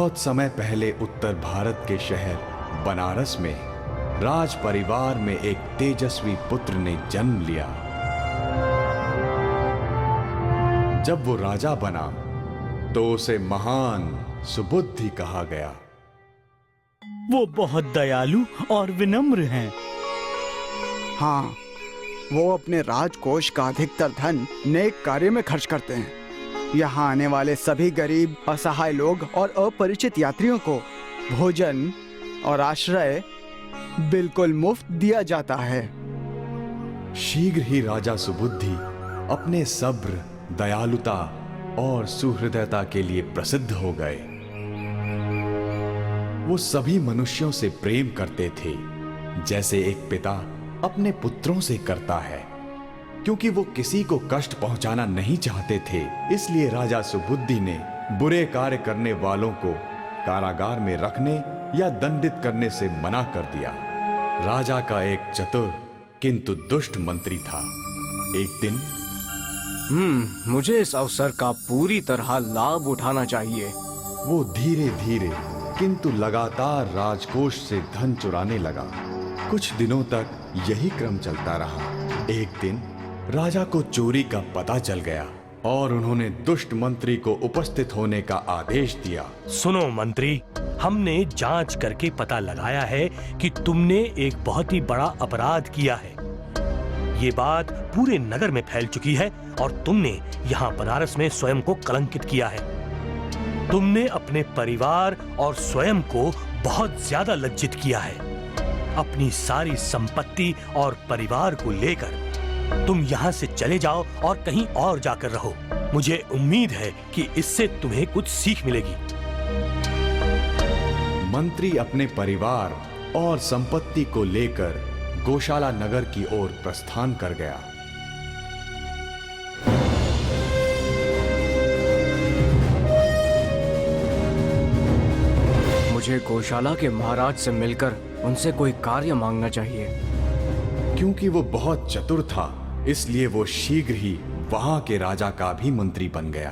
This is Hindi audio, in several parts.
बहुत समय पहले उत्तर भारत के शहर बनारस में राज परिवार में एक तेजस्वी पुत्र ने जन्म लिया। जब वो राजा बना तो उसे महान सुबुद्धि कहा गया। वो बहुत दयालु और विनम्र हैं। हाँ, वो अपने राजकोष का अधिकतर धन नेक कार्य में खर्च करते हैं। यहाँ आने वाले सभी गरीब, असहाय लोग और अपरिचित यात्रियों को भोजन और आश्रय बिल्कुल मुफ्त दिया जाता है। शीघ्र ही राजा सुबुद्धि अपने सब्र, दयालुता और सुहृदयता के लिए प्रसिद्ध हो गए। वो सभी मनुष्यों से प्रेम करते थे जैसे एक पिता अपने पुत्रों से करता है, क्योंकि वो किसी को कष्ट पहुंचाना नहीं चाहते थे। इसलिए राजा सुबुद्धि ने बुरे कार्य करने वालों को कारागार में रखने या दंडित करने से मना कर दिया। राजा का एक चतुर किंतु दुष्ट मंत्री था। एक दिन मुझे इस अवसर का पूरी तरह लाभ उठाना चाहिए। वो धीरे धीरे किंतु लगातार राजकोष से धन चुराने लगा। कुछ दिनों तक यही क्रम चलता रहा। एक दिन राजा को चोरी का पता चल गया और उन्होंने दुष्ट मंत्री को उपस्थित होने का आदेश दिया। सुनो मंत्री, हमने जांच करके पता लगाया है कि तुमने एक बहुत ही बड़ा अपराध किया है। ये बात पूरे नगर में फैल चुकी है और तुमने यहाँ बनारस में स्वयं को कलंकित किया है। तुमने अपने परिवार और स्वयं को बहुत ज्यादा लज्जित किया है। अपनी सारी संपत्ति और परिवार को लेकर तुम यहाँ से चले जाओ और कहीं और जाकर रहो। मुझे उम्मीद है कि इससे तुम्हें कुछ सीख मिलेगी। मंत्री अपने परिवार और संपत्ति को लेकर गौशाला नगर की ओर प्रस्थान कर गया। मुझे गौशाला के महाराज से मिलकर उनसे कोई कार्य मांगना चाहिए। क्योंकि वो बहुत चतुर था, इसलिए वो शीघ्र ही वहां के राजा का भी मंत्री बन गया।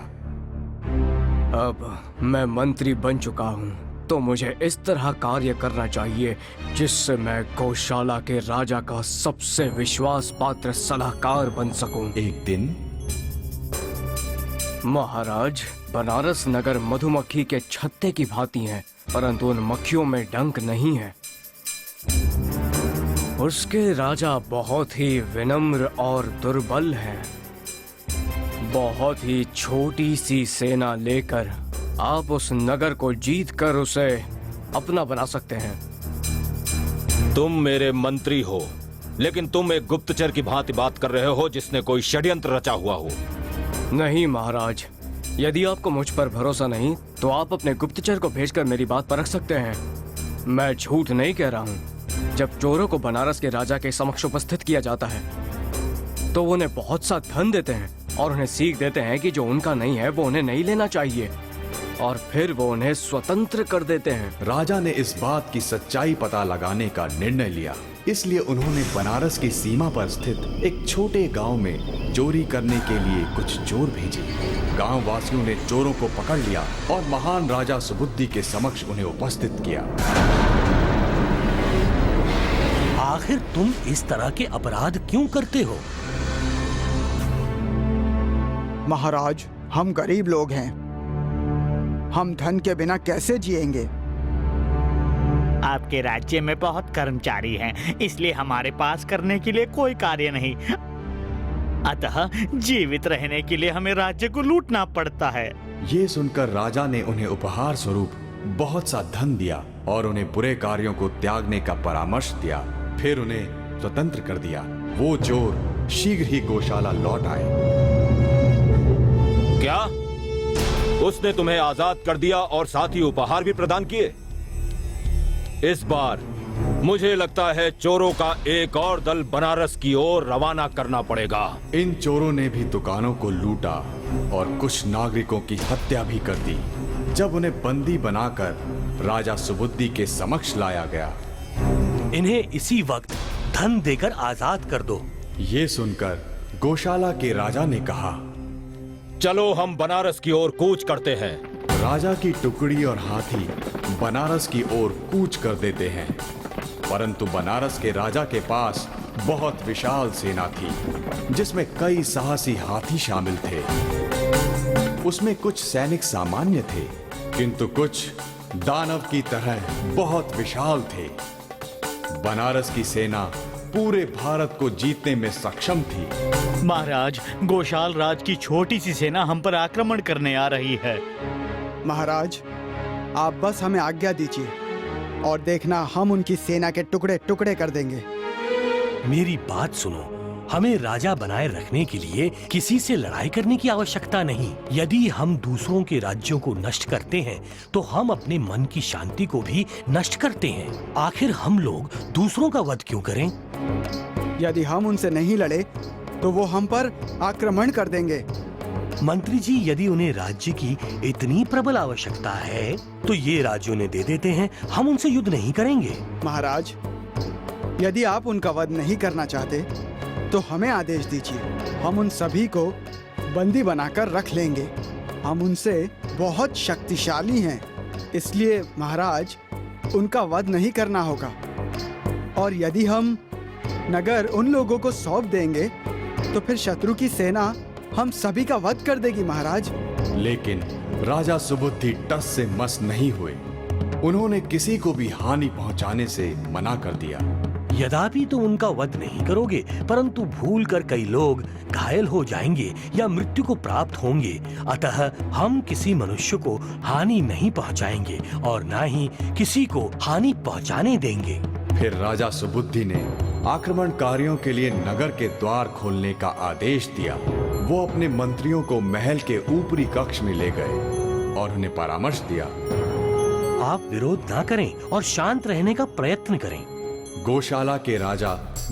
अब मैं मंत्री बन चुका हूँ, तो मुझे इस तरह कार्य करना चाहिए जिससे मैं गौशाला के राजा का सबसे विश्वास पात्र सलाहकार बन सकूं। एक दिन महाराज, बनारस नगर मधुमक्खी के छत्ते की भांति है, परंतु उन मक्खियों में डंक नहीं है। उसके राजा बहुत ही विनम्र और दुर्बल हैं। बहुत ही छोटी सी सेना लेकर आप उस नगर को जीतकर उसे अपना बना सकते हैं। तुम मेरे मंत्री हो, लेकिन तुम एक गुप्तचर की भांति बात कर रहे हो जिसने कोई षड्यंत्र रचा हुआ हो। नहीं महाराज, यदि आपको मुझ पर भरोसा नहीं तो आप अपने गुप्तचर को भेजकर मेरी बात परख सकते हैं। मैं झूठ नहीं कह रहा हूँ। जब चोरों को बनारस के राजा के समक्ष उपस्थित किया जाता है तो वो उन्हें बहुत सा धन देते हैं और उन्हें सीख देते हैं कि जो उनका नहीं है वो उन्हें नहीं लेना चाहिए, और फिर वो उन्हें स्वतंत्र कर देते हैं। राजा ने इस बात की सच्चाई पता लगाने का निर्णय लिया, इसलिए उन्होंने बनारस की सीमा पर स्थित एक छोटे गांव में चोरी करने के लिए कुछ चोर भेजे। गांव वासियों ने चोरों को पकड़ लिया और महान राजा सुबुद्धि के समक्ष उन्हें उपस्थित किया। आखिर तुम इस तरह के अपराध क्यों करते हो? महाराज, हम गरीब लोग हैं। हम धन के बिना कैसे जिएंगे? आपके राज्य में बहुत कर्मचारी हैं, इसलिए हमारे पास करने के लिए कोई कार्य नहीं। अतः जीवित रहने के लिए हमें राज्य को लूटना पड़ता है। ये सुनकर राजा ने उन्हें उपहार स्वरूप बहुत सा धन दिया और उन्हें बुरे कार्यों को त्यागने का परामर्श दिया। फिर उन्हें स्वतंत्र कर दिया। वो चोर शीघ्र ही गौशाला लौट आए। क्या उसने तुम्हें आजाद कर दिया और साथ ही उपहार भी प्रदान किए? इस बार मुझे लगता है चोरों का एक और दल बनारस की ओर रवाना करना पड़ेगा। इन चोरों ने भी दुकानों को लूटा और कुछ नागरिकों की हत्या भी कर दी। जब उन्हें बंदी बनाकर राजा सुबुद्धि के समक्ष लाया गया, इन्हें इसी वक्त धन देकर आजाद कर दो। ये सुनकर गौशाला के राजा ने कहा, चलो हम बनारस की ओर कूच करते हैं। राजा की टुकड़ी और हाथी बनारस की ओर कूच कर देते हैं, परंतु बनारस के राजा के पास बहुत विशाल सेना थी जिसमें कई साहसी हाथी शामिल थे। उसमें कुछ सैनिक सामान्य थे, किंतु कुछ दानव की तरह बहुत विशाल थे। बनारस की सेना पूरे भारत को जीतने में सक्षम थी। महाराज, गोशाल राज की छोटी सी सेना हम पर आक्रमण करने आ रही है। महाराज, आप बस हमें आज्ञा दीजिए और देखना हम उनकी सेना के टुकड़े टुकड़े कर देंगे। मेरी बात सुनो, हमें राजा बनाए रखने के लिए किसी से लड़ाई करने की आवश्यकता नहीं। यदि हम दूसरों के राज्यों को नष्ट करते हैं तो हम अपने मन की शांति को भी नष्ट करते हैं। आखिर हम लोग दूसरों का वध क्यों करें? यदि हम उनसे नहीं लड़े तो वो हम पर आक्रमण कर देंगे। मंत्री जी, यदि उन्हें राज्य की इतनी प्रबल आवश्यकता है तो ये राज्यों ने दे देते हैं, हम उनसे युद्ध नहीं करेंगे। महाराज, यदि आप उनका वध नहीं करना चाहते तो हमें आदेश दीजिए, हम उन सभी को बंदी बनाकर रख लेंगे। हम उनसे बहुत शक्तिशाली हैं, इसलिए महाराज उनका वध नहीं करना होगा। और यदि हम नगर उन लोगों को सौंप देंगे तो फिर शत्रु की सेना हम सभी का वध कर देगी महाराज। लेकिन राजा सुबुद्धि टस से मस नहीं हुए। उन्होंने किसी को भी हानि पहुंचाने से मना कर दिया। यद्यपि तो उनका वध नहीं करोगे, परंतु भूलकर कई लोग घायल हो जाएंगे या मृत्यु को प्राप्त होंगे। अतः हम किसी मनुष्य को हानि नहीं पहुंचाएंगे और न ही किसी को हानि पहुंचाने देंगे। फिर राजा सुबुद्धि ने आक्रमणकारियों के लिए नगर के द्वार खोलने का आदेश दिया। वो अपने मंत्रियों को महल के ऊपरी कक्ष में ले गए और उन्हें परामर्श दिया। आप विरोध ना करें और शांत रहने का प्रयत्न करें। गौशाला के राजा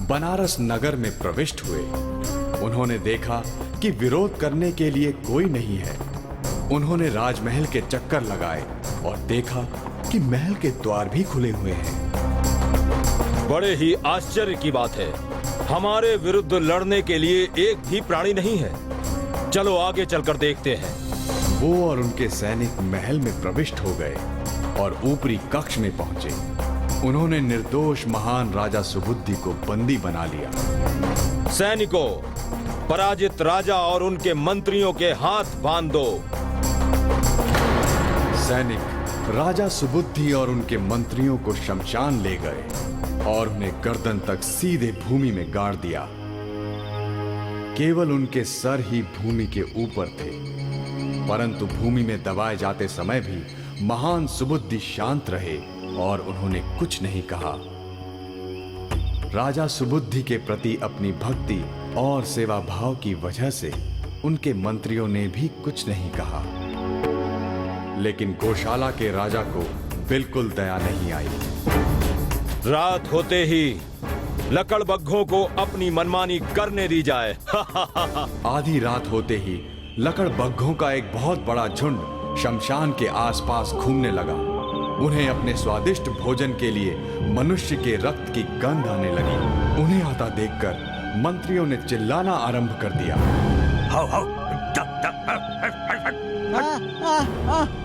बनारस नगर में प्रविष्ट हुए। उन्होंने देखा कि विरोध करने के लिए कोई नहीं है। उन्होंने राजमहल के चक्कर लगाए और देखा कि महल के द्वार भी खुले हुए हैं। बड़े ही आश्चर्य की बात है, हमारे विरुद्ध लड़ने के लिए एक भी प्राणी नहीं है। चलो आगे चलकर देखते हैं। वो और उनके सैनिक महल में प्रविष्ट हो गए और ऊपरी कक्ष में पहुंचे। उन्होंने निर्दोष महान राजा सुबुद्धि को बंदी बना लिया। सैनिकों, पराजित राजा और उनके मंत्रियों के हाथ बांध दो। सैनिक राजा सुबुद्धि और उनके मंत्रियों को शमशान ले गए और उन्हें गर्दन तक सीधे भूमि में गाड़ दिया। केवल उनके सर ही भूमि के ऊपर थे, परंतु भूमि में दबाए जाते समय भी महान सुबुद्धि शांत रहे और उन्होंने कुछ नहीं कहा। राजा सुबुद्धि के प्रति अपनी भक्ति और सेवा भाव की वजह से उनके मंत्रियों ने भी कुछ नहीं कहा। लेकिन गौशाला के राजा को बिल्कुल दया नहीं आई। रात होते ही लकड़बग्घों को अपनी मनमानी करने दी जाए। आधी रात होते ही लकड़बग्घों का एक बहुत बड़ा झुंड शमशान के आसपास घूमने लगा। उन्हें अपने स्वादिष्ट भोजन के लिए मनुष्य के रक्त की गंध आने लगी। उन्हें आता देखकर मंत्रियों ने चिल्लाना आरंभ कर दिया। हाउ हाउ,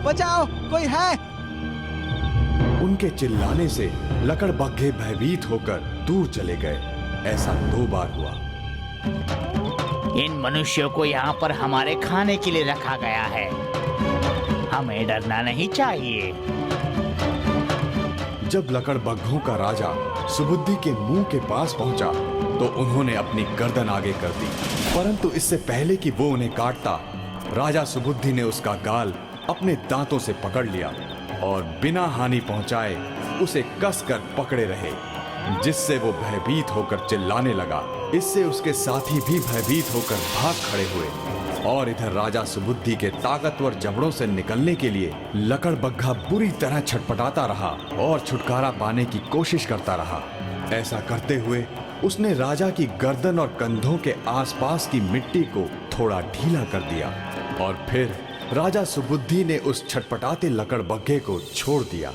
बचाओ, कोई है। उनके चिल्लाने से लकड़बग्घे भयभीत होकर दूर चले गए। ऐसा 2 बार हुआ। इन मनुष्यों को यहाँ पर हमारे खाने के लिए रखा गया है, हमें डरना नहीं चाहिए। जब लकड़बग्घों का राजा सुबुद्धि के मुंह के पास पहुंचा तो उन्होंने अपनी गर्दन आगे कर दी, परंतु इससे पहले कि वो उन्हें काटता, राजा सुबुद्धि ने उसका गाल अपने दांतों से पकड़ लिया और बिना हानि पहुंचाए उसे कसकर पकड़े रहे, जिससे वो भयभीत होकर चिल्लाने लगा। इससे उसके साथी भी भयभीत होकर भाग खड़े हुए और इधर राजा सुबुद्धि के ताकतवर जबड़ों से निकलने के लिए लकड़बग्घा बुरी तरह छटपटाता रहा और छुटकारा पाने की कोशिश करता रहा। ऐसा करते हुए उसने राजा की गर्दन और कंधों के आसपास की मिट्टी को थोड़ा ढीला कर दिया और फिर राजा सुबुद्धि ने उस छटपटाते लकड़बग्घे को छोड़ दिया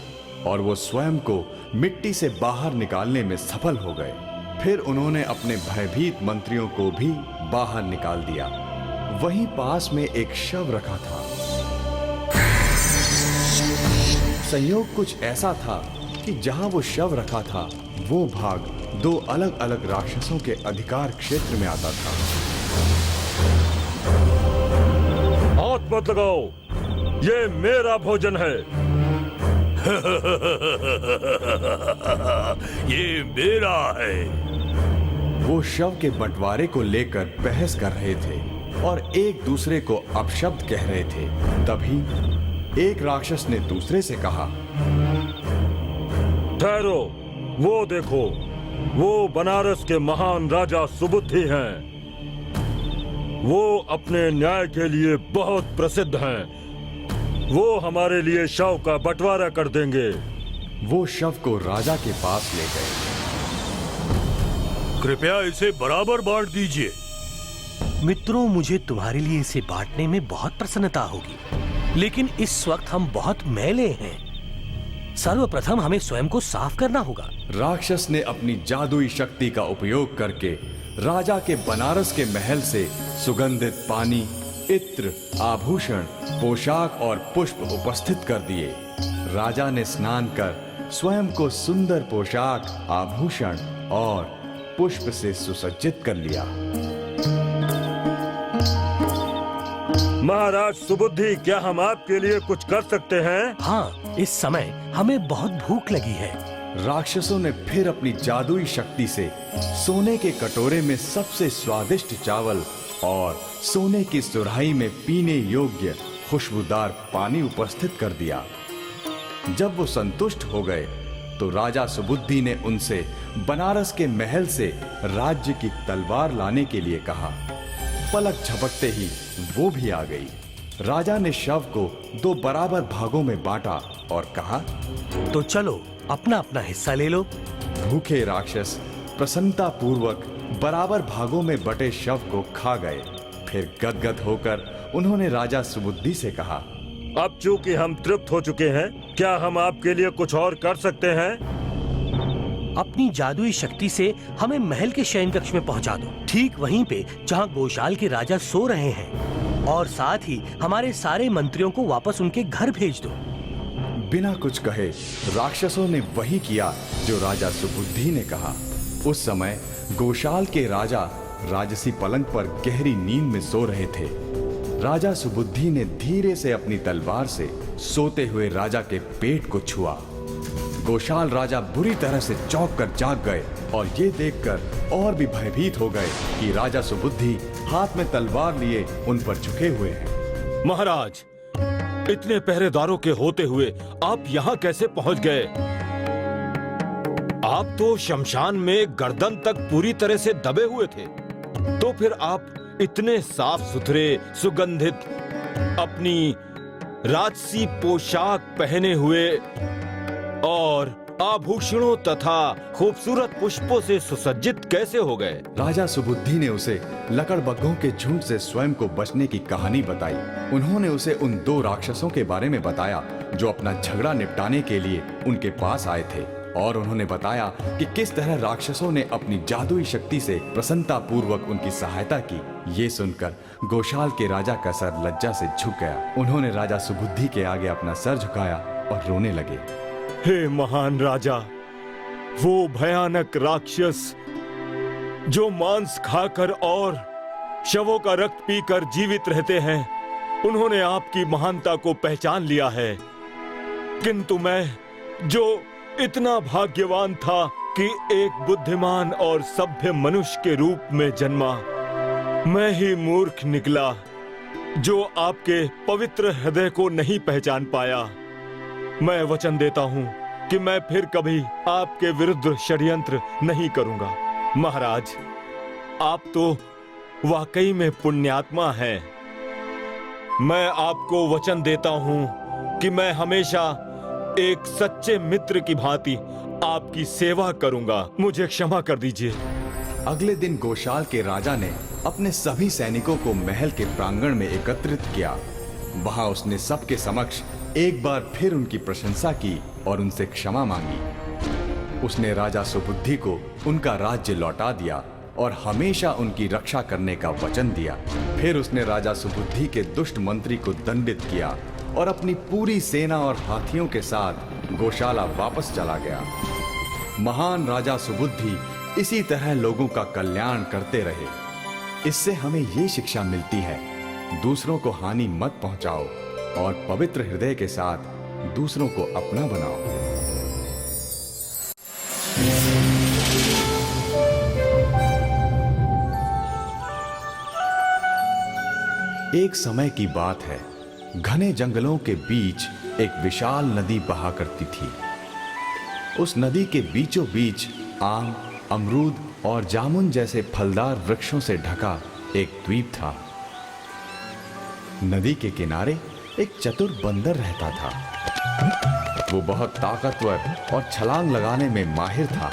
और वो स्वयं को मिट्टी से बाहर निकालने में सफल हो गए। फिर उन्होंने अपने भयभीत मंत्रियों को भी बाहर निकाल दिया। वहीं पास में एक शव रखा था। संयोग कुछ ऐसा था कि जहां वो शव रखा था वो भाग दो अलग अलग राक्षसों के अधिकार क्षेत्र में आता था। हाथ मत लगाओ, ये मेरा भोजन है। ये मेरा है। वो शव के बंटवारे को लेकर बहस कर रहे थे और एक दूसरे को अपशब्द कह रहे थे। तभी एक राक्षस ने दूसरे से कहा, ठहरो, वो देखो, वो बनारस के महान राजा सुबुद्धि हैं। वो अपने न्याय के लिए बहुत प्रसिद्ध हैं। वो हमारे लिए शव का बंटवारा कर देंगे। वो शव को राजा के पास ले गए। कृपया इसे बराबर बांट दीजिए। मित्रों, मुझे तुम्हारे लिए इसे बांटने में बहुत प्रसन्नता होगी, लेकिन इस वक्त हम बहुत मैले हैं। सर्वप्रथम हमें स्वयं को साफ करना होगा। राक्षस ने अपनी जादुई शक्ति का उपयोग करके राजा के बनारस के महल से सुगंधित पानी, इत्र, आभूषण, पोशाक और पुष्प उपस्थित कर दिए। राजा ने स्नान कर स्वयं को सुंदर पोशाक, आभूषण और पुष्प से सुसज्जित कर लिया। महाराज सुबुद्धि, क्या हम आपके लिए कुछ कर सकते हैं? हाँ, इस समय हमें बहुत भूख लगी है। राक्षसों ने फिर अपनी जादुई शक्ति से सोने के कटोरे में सबसे स्वादिष्ट चावल और सोने की सुराही में पीने योग्य खुशबूदार पानी उपस्थित कर दिया। जब वो संतुष्ट हो गए तो राजा सुबुद्धि ने उनसे बनारस के महल से राज्य की तलवार लाने के लिए कहा। पलक झपकते ही वो भी आ गई। राजा ने शव को दो बराबर भागों में बांटा और कहा, तो चलो अपना अपना हिस्सा ले लो। भूखे राक्षस प्रसन्नता पूर्वक बराबर भागों में बटे शव को खा गए। फिर गदगद होकर उन्होंने राजा सुबुद्धि से कहा, अब चूंकि हम तृप्त हो चुके हैं, क्या हम आपके लिए कुछ और कर सकते हैं? अपनी जादुई शक्ति से हमें महल के शयन कक्ष में पहुंचा दो, ठीक वहीं पे जहां गोशाल के राजा सो रहे हैं, और साथ ही हमारे सारे मंत्रियों को वापस उनके घर भेज दो। बिना कुछ कहे राक्षसों ने वही किया जो राजा सुबुद्धि ने कहा। उस समय गोशाल के राजा राजसी पलंग पर गहरी नींद में सो रहे थे। राजा सुबुद्धि ने धीरे से अपनी तलवार से सोते हुए राजा के पेट को छुआ। गोशाल राजा बुरी तरह से चौंक कर जाग गए और ये देखकर और भी भयभीत हो गए कि राजा सुबुद्धि हाथ में तलवार लिए उन पर झुके हुए हैं। महाराज, इतने पहरेदारों के होते हुए आप यहाँ कैसे पहुंच गए? आप तो शमशान में गर्दन तक पूरी तरह से दबे हुए थे। तो फिर आप इतने साफ सुथरे, सुगंधित, अपनी राजसी पोशाक पहने हुए और आभूषणों तथा खूबसूरत पुष्पों से सुसज्जित कैसे हो गए? राजा सुबुद्धि ने उसे लकड़बग्घों के झुंड से स्वयं को बचने की कहानी बताई। उन्होंने उसे उन दो राक्षसों के बारे में बताया जो अपना झगड़ा निपटाने के लिए उनके पास आए थे, और उन्होंने बताया कि किस तरह राक्षसों ने अपनी जादुई शक्ति से प्रसन्नता पूर्वक उनकी सहायता की। ये सुनकर गोशाल के राजा का सर लज्जा से झुक गया। उन्होंने राजा सुबुद्धि के आगे अपना सर झुकाया और रोने लगे। हे महान राजा, वो भयानक राक्षस जो मांस खाकर और शवों का रक्त पीकर जीवित रहते हैं, उन्होंने आपकी महानता को पहचान लिया है। किंतु मैं जो इतना भाग्यवान था कि एक बुद्धिमान और सभ्य मनुष्य के रूप में जन्मा, मैं ही मूर्ख निकला जो आपके पवित्र हृदय को नहीं पहचान पाया। मैं वचन देता हूं कि मैं फिर कभी आपके विरुद्ध षड्यंत्र नहीं करूंगा। महाराज, आप तो वाकई में पुण्यात्मा हैं। मैं आपको वचन देता हूं कि मैं हमेशा एक सच्चे मित्र की भांति आपकी सेवा करूंगा। मुझे क्षमा कर दीजिए। अगले दिन गोशाल के राजा ने अपने सभी सैनिकों को महल के प्रांगण में एकत्रित किया। वहां उसने सबके समक्ष एक बार फिर उनकी प्रशंसा की और उनसे क्षमा मांगी। उसने राजा सुबुद्धि को उनका राज्य लौटा दिया और हमेशा उनकी रक्षा करने का वचन दिया। फिर उसने राजा सुबुद्धि के दुष्ट मंत्री को दंडित किया और अपनी पूरी सेना और हाथियों के साथ गौशाला वापस चला गया। महान राजा सुबुद्धि इसी तरह लोगों का कल्याण करते रहे। इससे हमें ये शिक्षा मिलती है, दूसरों को हानि मत पहुंचाओ और पवित्र हृदय के साथ दूसरों को अपना बनाओ। एक समय की बात है, घने जंगलों के बीच एक विशाल नदी बहा करती थी। उस नदी के बीचों बीच आम, अमरूद और जामुन जैसे फलदार वृक्षों से ढका एक द्वीप था। नदी के किनारे एक चतुर बंदर रहता था। वो बहुत ताकतवर और छलांग लगाने में माहिर था।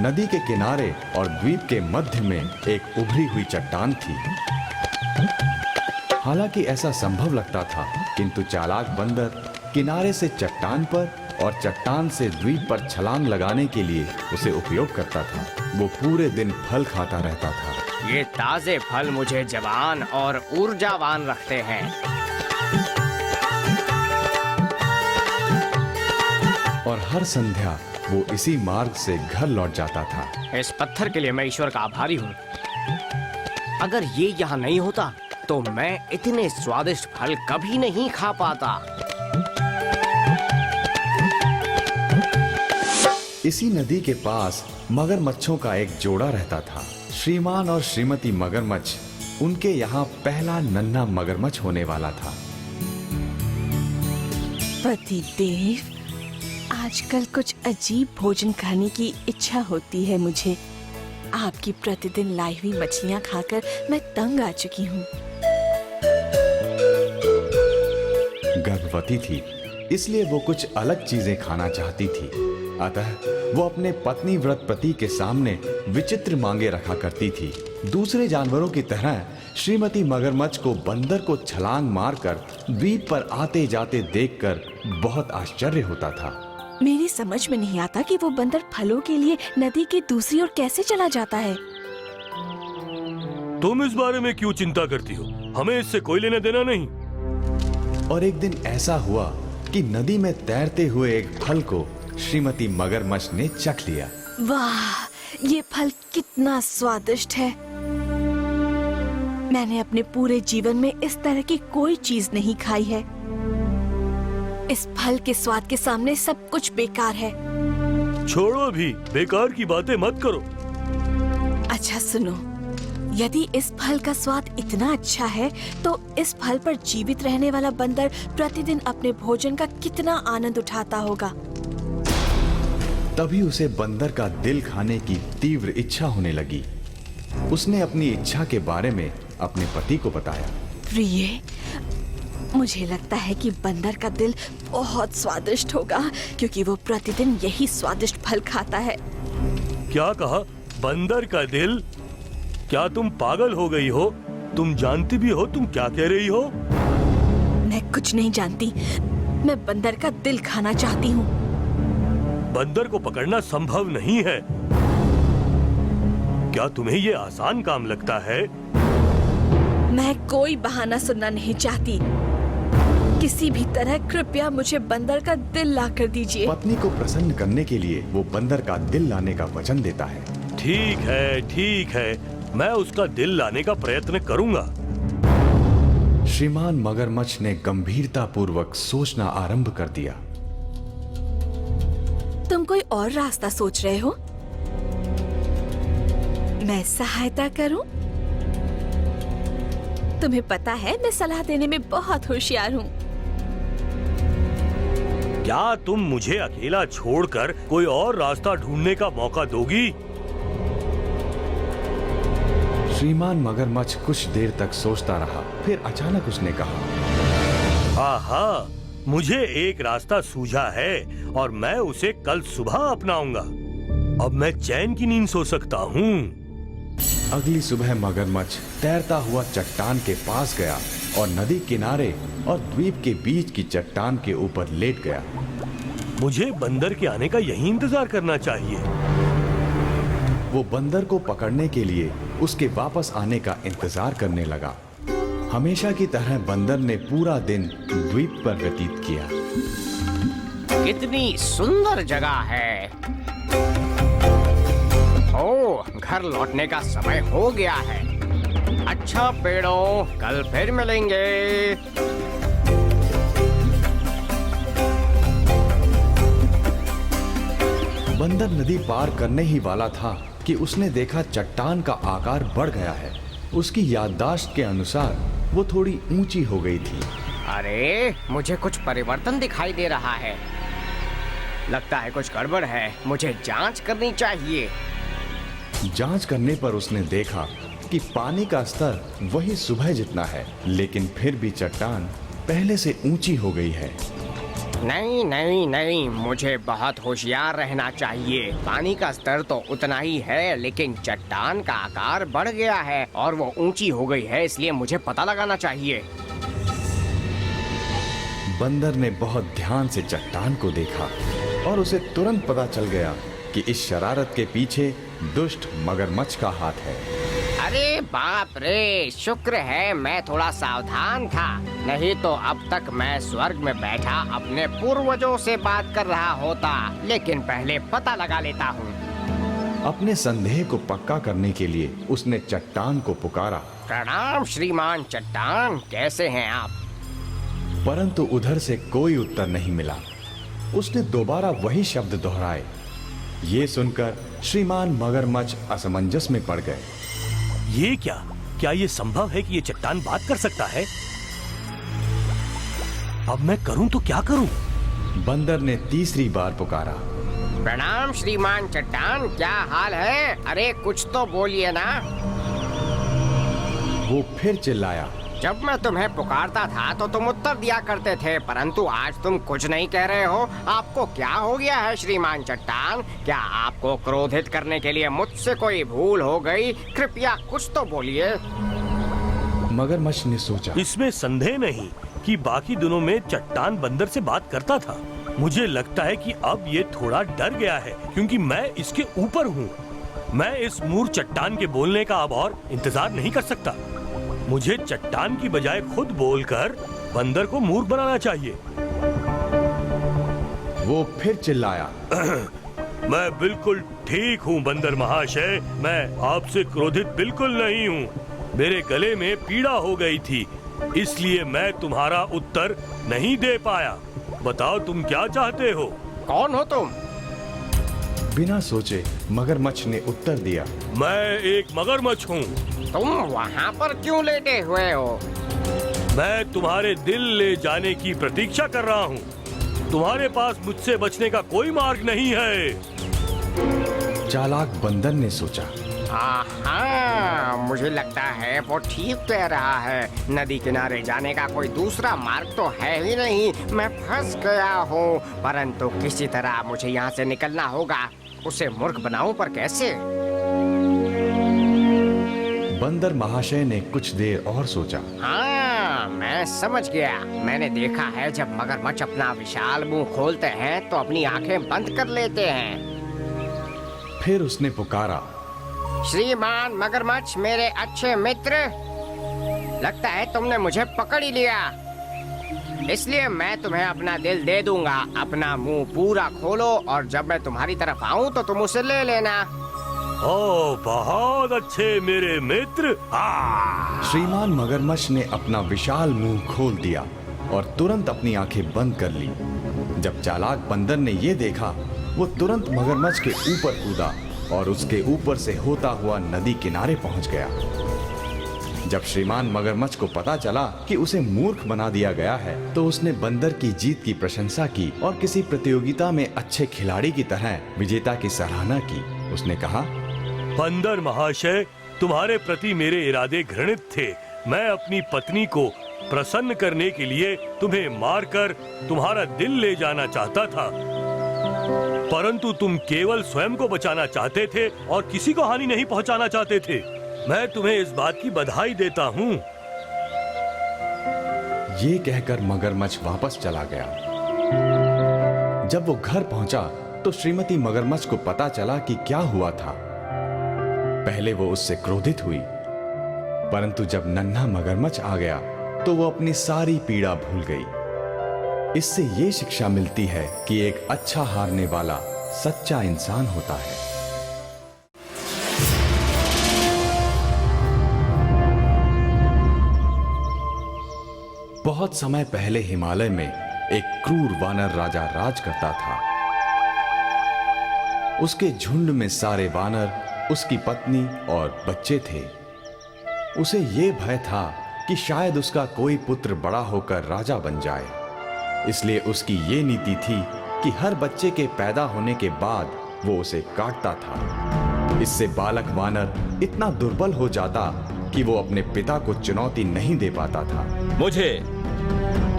नदी के किनारे और द्वीप के मध्य में एक उभरी हुई चट्टान थी। हालांकि ऐसा संभव लगता था, किंतु चालाक बंदर किनारे से चट्टान पर और चट्टान से द्वीप पर छलांग लगाने के लिए उसे उपयोग करता था। वो पूरे दिन फल खाता रहता था। ये ताजे फल मुझे जवान और ऊर्जावान रखते हैं। और हर संध्या वो इसी मार्ग से घर लौट जाता था। इस पत्थर के लिए मैं ईश्वर का आभारी हूँ। अगर ये यहाँ नहीं होता तो मैं इतने स्वादिष्ट फल कभी नहीं खा पाता। इसी नदी के पास मगरमच्छों का एक जोड़ा रहता था। श्रीमान और श्रीमती मगरमच्छ उनके यहाँ पहला नन्हा मगरमच्छ होने वाला था। पतिदेव, आजकल कुछ अजीब भोजन खाने की इच्छा होती है मुझे। आपकी प्रतिदिन लाई हुई मछलियाँ खाकर मैं तंग आ चुकी हूँ। गर्भवती थी, इसलिए वो कुछ अलग चीजें खाना चाहती थी। अतः वो अपने पत्नी व्रत पति के सामने विचित्र मांगे रखा करती थी। दूसरे जानवरों की तरह श्रीमती मगरमच्छ को बंदर को छलांग मारकर द्वीप पर आते जाते देखकर बहुत आश्चर्य होता था। मेरी समझ में नहीं आता कि वो बंदर फलों के लिए नदी के दूसरी ओर कैसे चला जाता है। तुम इस बारे में क्यों चिंता करती हो? हमें इससे कोई लेना देना नहीं। और एक दिन ऐसा हुआ कि नदी में तैरते हुए एक फल को श्रीमती मगरमच्छ ने चख लिया। वाह, ये फल कितना स्वादिष्ट है। मैंने अपने पूरे जीवन में इस तरह की कोई चीज नहीं खाई है। इस फल के स्वाद के सामने सब कुछ बेकार है। छोड़ो अभी, बेकार की बातें मत करो। अच्छा सुनो, यदि इस फल का स्वाद इतना अच्छा है, तो इस फल पर जीवित रहने वाला बंदर प्रतिदिन अपने भोजन का कितना आनंद उठाता होगा। तभी उसे बंदर का दिल खाने की तीव्र इच्छा होने लगी। उसने अपनी इच्छा के बारे में अपने पति को बताया। प्रिय, मुझे लगता है कि बंदर का दिल बहुत स्वादिष्ट होगा, क्योंकि वो प्रतिदिन यही स्वादिष्ट फल खाता है। क्या कहा? बंदर का दिल? क्या तुम पागल हो गई हो? तुम जानती भी हो तुम क्या कह रही हो? मैं कुछ नहीं जानती। मैं बंदर का दिल खाना चाहती हूँ। बंदर को पकड़ना संभव नहीं है। क्या तुम्हें ये आसान काम लगता है? मैं कोई बहाना सुनना नहीं चाहती। किसी भी तरह कृपया मुझे बंदर का दिल ला कर दीजिए। पत्नी को प्रसन्न करने के लिए वो बंदर का दिल लाने का वचन देता है। ठीक है, ठीक है, मैं उसका दिल लाने का प्रयत्न करूंगा। श्रीमान मगरमच्छ ने गंभीरता पूर्वक सोचना आरंभ कर दिया। तुम कोई और रास्ता सोच रहे हो? मैं सहायता करूं? तुम्हें पता है मैं सलाह देने में बहुत होशियार हूँ। क्या तुम मुझे अकेला छोड़कर कोई और रास्ता ढूंढने का मौका दोगी? श्रीमान मगरमच्छ कुछ देर तक सोचता रहा, फिर अचानक उसने कहा, आहा, मुझे एक रास्ता सूझा है और मैं उसे कल सुबह अपनाऊंगा। अब मैं चैन की नींद सो सकता हूँ। अगली सुबह मगरमच्छ तैरता हुआ चट्टान के पास गया और नदी किनारे और द्वीप के बीच की चट्टान के ऊपर लेट गया। मुझे बंदर के आने का यही इंतजार करना चाहिए। वो बंदर को पकड़ने के लिए उसके वापस आने का इंतजार करने लगा। हमेशा की तरह बंदर ने पूरा दिन द्वीप पर व्यतीत किया। कितनी सुंदर जगह है। ओह, घर लौटने का समय हो गया है। अच्छा पेड़ों, कल फिर मिलेंगे। बंदर नदी पार करने ही वाला था कि उसने देखा चट्टान का आकार बढ़ गया है। उसकी याददाश्त के अनुसार वो थोड़ी ऊंची हो गई थी। अरे, मुझे कुछ परिवर्तन दिखाई दे रहा है। लगता है कुछ गड़बड़ है। मुझे जांच करनी चाहिए। जांच करने पर उसने देखा कि पानी का स्तर वही सुबह जितना है, लेकिन फिर भी चट्टान पहले से ऊंची हो गई है। नहीं नहीं नहीं, मुझे बहुत होशियार रहना चाहिए। पानी का स्तर तो उतना ही है, लेकिन चट्टान का आकार बढ़ गया है और वो ऊंची हो गई है, इसलिए मुझे पता लगाना चाहिए। बंदर ने बहुत ध्यान से चट्टान को देखा और उसे तुरंत पता चल गया कि इस शरारत के पीछे दुष्ट मगरमच्छ का हाथ है। अरे बाप रे, शुक्र है मैं थोड़ा सावधान था, नहीं तो अब तक मैं स्वर्ग में बैठा अपने पूर्वजों से बात कर रहा होता। लेकिन पहले पता लगा लेता हूँ। अपने संदेह को पक्का करने के लिए उसने चट्टान को पुकारा। प्रणाम श्रीमान चट्टान, कैसे हैं आप? परंतु उधर से कोई उत्तर नहीं मिला। उसने दोबारा वही शब्द दोहराए। ये सुनकर श्रीमान मगरमच्छ असमंजस में पड़ गए। ये क्या ये संभव है कि ये चट्टान बात कर सकता है? अब मैं करूं तो क्या करूं? बंदर ने तीसरी बार पुकारा। प्रणाम श्रीमान चट्टान, क्या हाल है? अरे कुछ तो बोलिए ना। वो फिर चिल्लाया। जब मैं तुम्हें पुकारता था तो तुम उत्तर दिया करते थे, परंतु आज तुम कुछ नहीं कह रहे हो। आपको क्या हो गया है श्रीमान चट्टान? क्या आपको क्रोधित करने के लिए मुझसे कोई भूल हो गई? कृपया कुछ तो बोलिए। मगरमच्छ ने सोचा। इसमें संदेह नहीं कि बाकी दिनों में चट्टान बंदर से बात करता था। मुझे लगता है कि अब ये थोड़ा डर गया है, क्योंकि मैं इसके ऊपर हूँ। मैं इस मूर्ख चट्टान के बोलने का अब और इंतजार नहीं कर सकता। मुझे चट्टान की बजाय खुद बोलकर बंदर को मूर्ख बनाना चाहिए। वो फिर चिल्लाया। मैं बिल्कुल ठीक हूँ बंदर महाशय, मैं आपसे क्रोधित बिल्कुल नहीं हूँ। मेरे गले में पीड़ा हो गई थी, इसलिए मैं तुम्हारा उत्तर नहीं दे पाया। बताओ तुम क्या चाहते हो? कौन हो तुम? बिना सोचे मगरमच्छ ने उत्तर दिया। मैं एक मगरमच्छ हूँ। तुम वहाँ पर क्यों लेटे हुए हो? मैं तुम्हारे दिल ले जाने की प्रतीक्षा कर रहा हूँ। तुम्हारे पास मुझसे बचने का कोई मार्ग नहीं है। चालाक बंदर ने सोचा। हाँ, मुझे लगता है वो ठीक कह रहा है। नदी किनारे जाने का कोई दूसरा मार्ग तो है ही नहीं। मैं फंस गया हूँ, परंतु किसी तरह मुझे यहाँ से निकलना होगा। उसे मूर्ख बनाऊं, पर कैसे? बंदर महाशय ने कुछ देर और सोचा। हाँ, मैं समझ गया। मैंने देखा है जब मगरमच्छ अपना विशाल मुंह खोलते हैं तो अपनी आंखें बंद कर लेते हैं। फिर उसने पुकारा। श्रीमान मगरमच्छ, मेरे अच्छे मित्र, लगता है तुमने मुझे पकड़ ही लिया। इसलिए मैं तुम्हें अपना दिल दे दूंगा। अपना मुंह पूरा खोलो और जब मैं तुम्हारी तरफ आऊं तो तुम उसे ले लेना। ओह, बहुत अच्छे मेरे मित्र। श्रीमान मगरमच्छ ने अपना विशाल मुंह खोल दिया और तुरंत अपनी आंखें बंद कर ली। जब चालाक बंदर ने ये देखा, वो तुरंत मगरमच्छ के ऊपर कूदा और उसके ऊपर से होता हुआ नदी किनारे पहुंच गया। जब श्रीमान मगरमच्छ को पता चला कि उसे मूर्ख बना दिया गया है, तो उसने बंदर की जीत की प्रशंसा की और किसी प्रतियोगिता में अच्छे खिलाड़ी की तरह विजेता की सराहना की। उसने कहा, बंदर महाशय, तुम्हारे प्रति मेरे इरादे घृणित थे। मैं अपनी पत्नी को प्रसन्न करने के लिए तुम्हें मारकर तुम्हारा दिल ले जाना चाहता था, परंतु तुम केवल स्वयं को बचाना चाहते थे और किसी को हानि नहीं पहुंचाना चाहते थे। मैं तुम्हें इस बात की बधाई देता हूँ। ये कहकर मगरमच्छ वापस चला गया। जब वो घर पहुंचा तो श्रीमती मगरमच्छ को पता चला कि क्या हुआ था। पहले वो उससे क्रोधित हुई, परंतु जब नन्हा मगरमच्छ आ गया तो वो अपनी सारी पीड़ा भूल गई। इससे ये शिक्षा मिलती है कि एक अच्छा हारने वाला सच्चा इंसान होता है। बहुत समय पहले हिमालय में एक क्रूर वानर राजा राज करता था। उसके झुंड में सारे वानर, उसकी पत्नी और बच्चे थे। उसे ये भय था कि शायद उसका कोई पुत्र बड़ा होकर राजा बन जाए। इसलिए उसकी ये नीति थी कि हर बच्चे के पैदा होने के बाद वो उसे काटता था। इससे बालक वानर इतना दुर्बल हो जाता कि वो अपने पिता को चुनौती नहीं दे पाता था। मुझे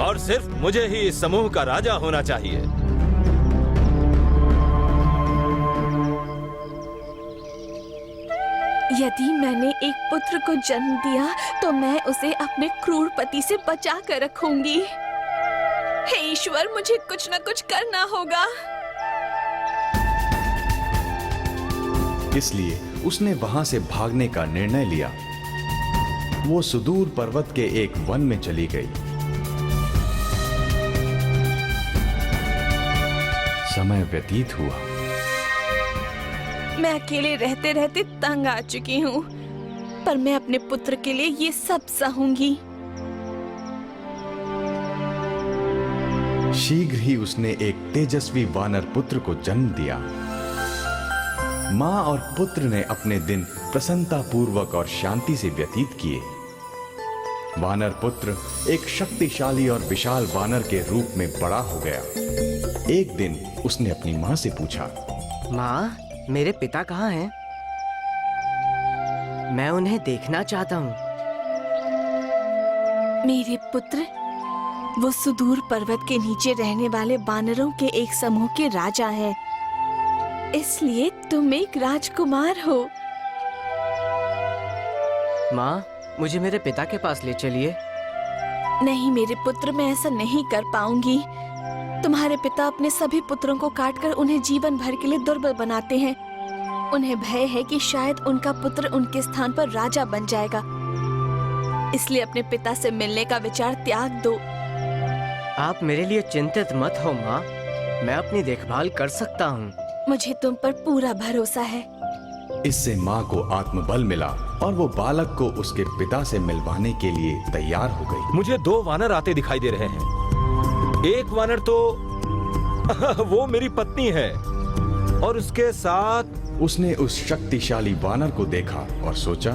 और सिर्फ मुझे ही इस समूह का राजा होना चाहिए। यदि मैंने एक पुत्र को जन्म दिया तो मैं उसे अपने क्रूर पति से बचा कर रखूंगी। हे ईश्वर, मुझे कुछ न कुछ करना होगा। इसलिए उसने वहां से भागने का निर्णय लिया। वो सुदूर पर्वत के एक वन में चली गई। समय व्यतीत हुआ। मैं अकेले रहते रहते तंग आ चुकी हूँ, पर मैं अपने पुत्र के लिए ये सब सहूंगी। शीघ्र ही उसने एक तेजस्वी वानर पुत्र को जन्म दिया। माँ और पुत्र ने अपने दिन प्रसन्नता पूर्वक और शांति से व्यतीत किए। वानर पुत्र एक शक्तिशाली और विशाल वानर के रूप में बड़ा हो गया। एक दिन उसने अपनी माँ से पूछा, माँ, मेरे पिता कहाँ हैं? मैं उन्हें देखना चाहता हूँ। मेरे पुत्र, वो सुदूर पर्वत के नीचे रहने वाले वानरों के एक समूह के राजा हैं। इसलिए तुम एक राजकुमार हो। माँ, मुझे मेरे पिता के पास ले चलिए। नहीं मेरे पुत्र, मैं ऐसा नहीं कर पाऊंगी। तुम्हारे पिता अपने सभी पुत्रों को काटकर उन्हें जीवन भर के लिए दुर्बल बनाते हैं। उन्हें भय है कि शायद उनका पुत्र उनके स्थान पर राजा बन जाएगा। इसलिए अपने पिता से मिलने का विचार त्याग दो। आप मेरे लिए चिंतित मत हो माँ, मैं अपनी देखभाल कर सकता हूँ। मुझे तुम पर पूरा भरोसा है। इससे माँ को आत्मबल मिला और वो बालक को उसके पिता से मिलवाने के लिए तैयार हो गई। मुझे 2 वानर आते दिखाई दे रहे हैं। एक वानर तो वो मेरी पत्नी है और उसके साथ उसने उस शक्तिशाली वानर को देखा और सोचा,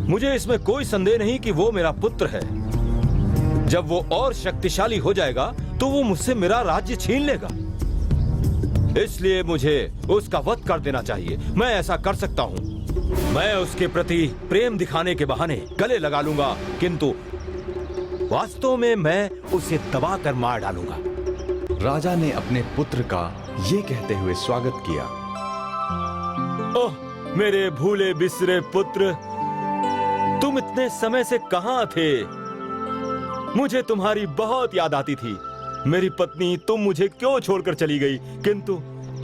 मुझे इसमें कोई संदेह नहीं कि वो मेरा पुत्र है। जब वो और शक्तिशाली हो जाएगा तो वो मुझसे मेरा राज्य छीन लेगा। इसलिए मुझे उसका वध कर देना चाहिए। मैं ऐसा कर सकता हूँ। मैं उसके प्रति प्रेम दिखाने के बहाने गले लगा लूंगा, किंतु वास्तव में मैं उसे दबाकर मार डालूंगा। राजा ने अपने पुत्र का ये कहते हुए स्वागत किया, ओह मेरे भूले बिसरे पुत्र, तुम इतने समय से कहां थे? मुझे तुम्हारी बहुत याद आती थी। मेरी पत्नी, तुम मुझे क्यों छोड़कर चली गई? किंतु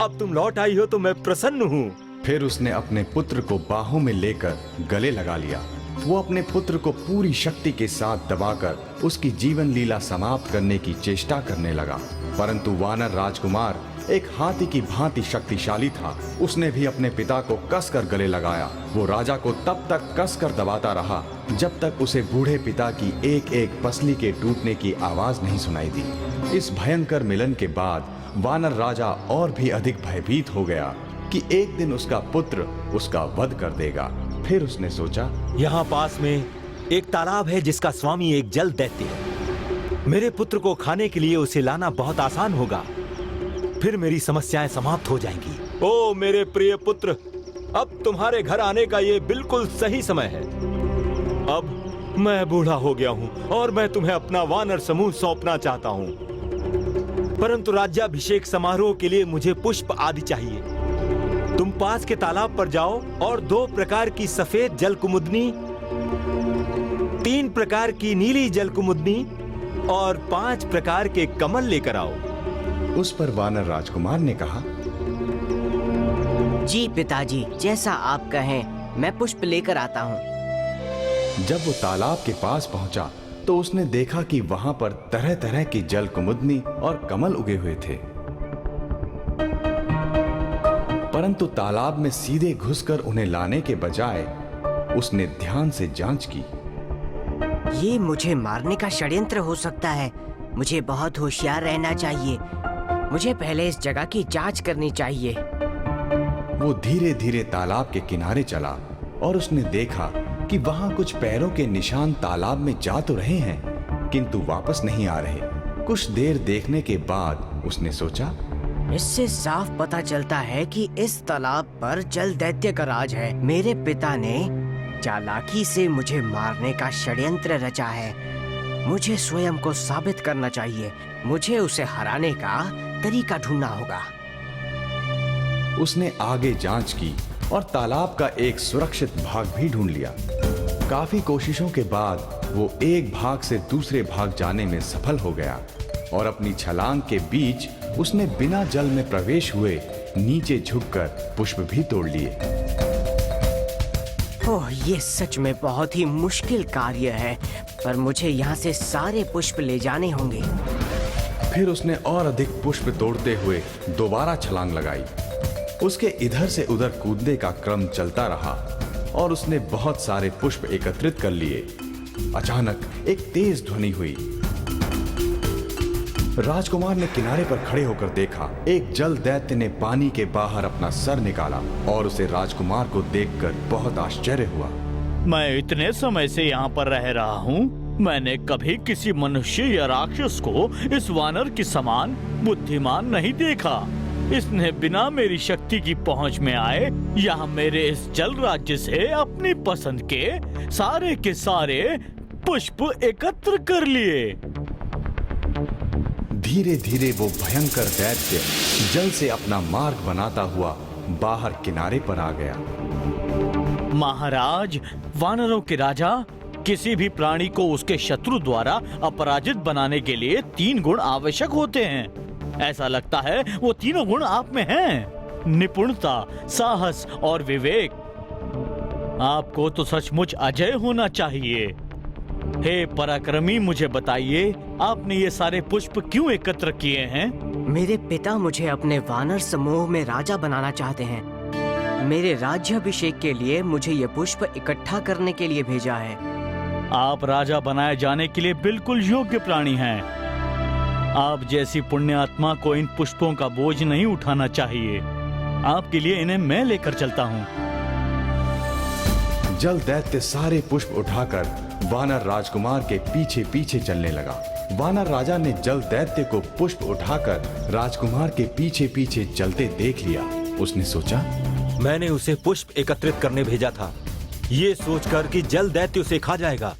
अब तुम लौट आई हो तो मैं प्रसन्न हूँ। फिर उसने अपने पुत्र को बाहों में लेकर गले लगा लिया। वो अपने पुत्र को पूरी शक्ति के साथ दबाकर उसकी जीवन लीला समाप्त करने की चेष्टा करने लगा। परंतु वानर राजकुमार एक हाथी की भांति शक्तिशाली था। उसने भी अपने पिता को कसकर गले लगाया। वो राजा को तब तक कसकर दबाता रहा जब तक उसे बूढ़े पिता की एक एक पसली के टूटने की आवाज नहीं सुनाई दी। इस भयंकर मिलन के बाद वानर राजा और भी अधिक भयभीत हो गया कि एक दिन उसका पुत्र उसका वध कर देगा। फिर उसने सोचा, यहाँ पास में एक तालाब है जिसका स्वामी एक जल दैत्य है। मेरे पुत्र को खाने के लिए उसे लाना बहुत आसान होगा। फिर मेरी समस्याएं समाप्त हो जाएंगी। ओ मेरे प्रिय पुत्र, अब तुम्हारे घर आने का ये बिल्कुल सही समय है। अब मैं बूढ़ा हो गया हूँ और मैं तुम्हें अपना वानर समूह सौंपना चाहता हूँ, परंतु राज्याभिषेक समारोह के लिए मुझे पुष्प आदि चाहिए। तुम पास के तालाब पर जाओ और 2 प्रकार की सफेद जलकुमुदनी, 3 प्रकार की नीली जलकुमुदनी और 5 प्रकार के कमल लेकर आओ। उस पर वानर राजकुमार ने कहा, जी पिताजी, जैसा आप कहें, मैं पुष्प लेकर आता हूँ। जब वो तालाब के पास पहुंचा तो उसने देखा कि वहां पर तरह तरह की जल कुमुदनी और कमल उगे हुए थे, परंतु तालाब में सीधे घुसकर उन्हें लाने के बजाय उसने ध्यान से जांच की। ये मुझे मारने का षड्यंत्र हो सकता है। मुझे बहुत होशियार रहना चाहिए। मुझे पहले इस जगह की जांच करनी चाहिए। वो धीरे धीरे तालाब के किनारे चला और उसने देखा कि वहां कुछ पैरों के निशान तालाब में जा तो रहे हैं, किंतु वापस नहीं आ रहे। कुछ देर देखने के बाद उसने सोचा, इससे साफ पता चलता है कि इस तालाब पर जल दैत्य का राज है। मेरे पिता ने चालाकी से मुझे मारने का षड्यंत्र रचा है। मुझे स्वयं को साबित करना चाहिए। मुझे उसे हराने का तरीका ढूंढना होगा। उसने आगे जांच की और तालाब का एक सुरक्षित भाग भी ढूंढ लिया। काफी कोशिशों के बाद वो एक भाग से दूसरे भाग जाने में सफल हो गया और अपनी छलांग के बीच उसने बिना जल में प्रवेश हुए नीचे झुककर पुष्प भी तोड़ लिए। ओह, ये सच में बहुत ही मुश्किल कार्य है, पर मुझे यहाँ से सारे पुष्प ले जाने होंगे। फिर उसने और अधिक पुष्प तोड़ते हुए दोबारा छलांग लगाई। उसके इधर से उधर कूदने का क्रम चलता रहा और उसने बहुत सारे पुष्प एकत्रित कर लिए। अचानक एक तेज ध्वनि हुई। राजकुमार ने किनारे पर खड़े होकर देखा। एक जल दैत्य ने पानी के बाहर अपना सर निकाला और उसे राजकुमार को देखकर बहुत आश्चर्य हुआ। मैं इतने समय से यहाँ पर रह रहा हूँ, मैंने कभी किसी मनुष्य या राक्षस को इस वानर के समान बुद्धिमान नहीं देखा। इसने बिना मेरी शक्ति की पहुंच में आए यहाँ मेरे इस जल राज्य से अपनी पसंद के सारे पुष्प एकत्र कर लिए। धीरे धीरे वो भयंकर दैत्य जल से अपना मार्ग बनाता हुआ बाहर किनारे पर आ गया। महाराज, वानरों के राजा, किसी भी प्राणी को उसके शत्रु द्वारा अपराजित बनाने के लिए 3 गुण आवश्यक होते हैं। ऐसा लगता है वो तीनों गुण आप में हैं। निपुणता, साहस और विवेक। आपको तो सचमुच अजय होना चाहिए। हे पराक्रमी, मुझे बताइए, आपने ये सारे पुष्प क्यों एकत्र किए हैं? मेरे पिता मुझे अपने वानर समूह में राजा बनाना चाहते हैं। मेरे राज्याभिषेक के लिए मुझे ये पुष्प इकट्ठा करने के लिए भेजा है। आप राजा बनाए जाने के लिए बिल्कुल योग्य प्राणी हैं। आप जैसी पुण्य आत्मा को इन पुष्पों का बोझ नहीं उठाना चाहिए। आपके लिए इन्हें मैं लेकर चलता हूँ। जल दैत्य सारे पुष्प उठाकर वानर राजकुमार के पीछे पीछे चलने लगा। वानर राजा ने जल दैत्य को पुष्प उठाकर राजकुमार के पीछे पीछे चलते देख लिया। उसने सोचा, मैंने उसे पुष्प एकत्रित करने भेजा था, ये सोचकर कि जल दैत्य उसे खा जाएगा,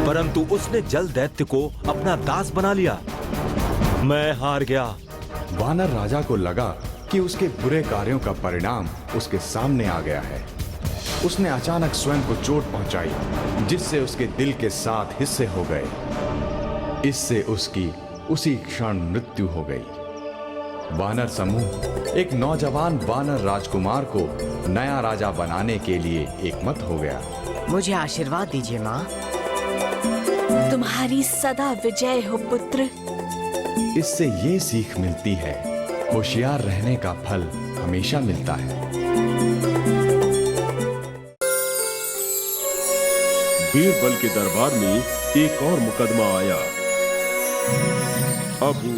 परंतु उसने जल दैत्य को अपना दास बना लिया। मैं हार गया। वानर राजा को लगा कि उसके बुरे कार्यों का परिणाम उसके सामने आ गया है। उसने अचानक स्वयं को चोट पहुंचाई, जिससे उसके दिल के 7 हिस्से हो गए। इससे उसकी उसी क्षण मृत्यु हो गई। वानर समूह एक नौजवान वानर राजकुमार को नया राजा बनाने के लिए एकमत हो गया। मुझे आशीर्वाद दीजिए माँ। तुम्हारी सदा विजय हो पुत्र। इससे ये सीख मिलती है, होशियार रहने का फल हमेशा मिलता है। बीरबल के दरबार में एक और मुकदमा आया। अबू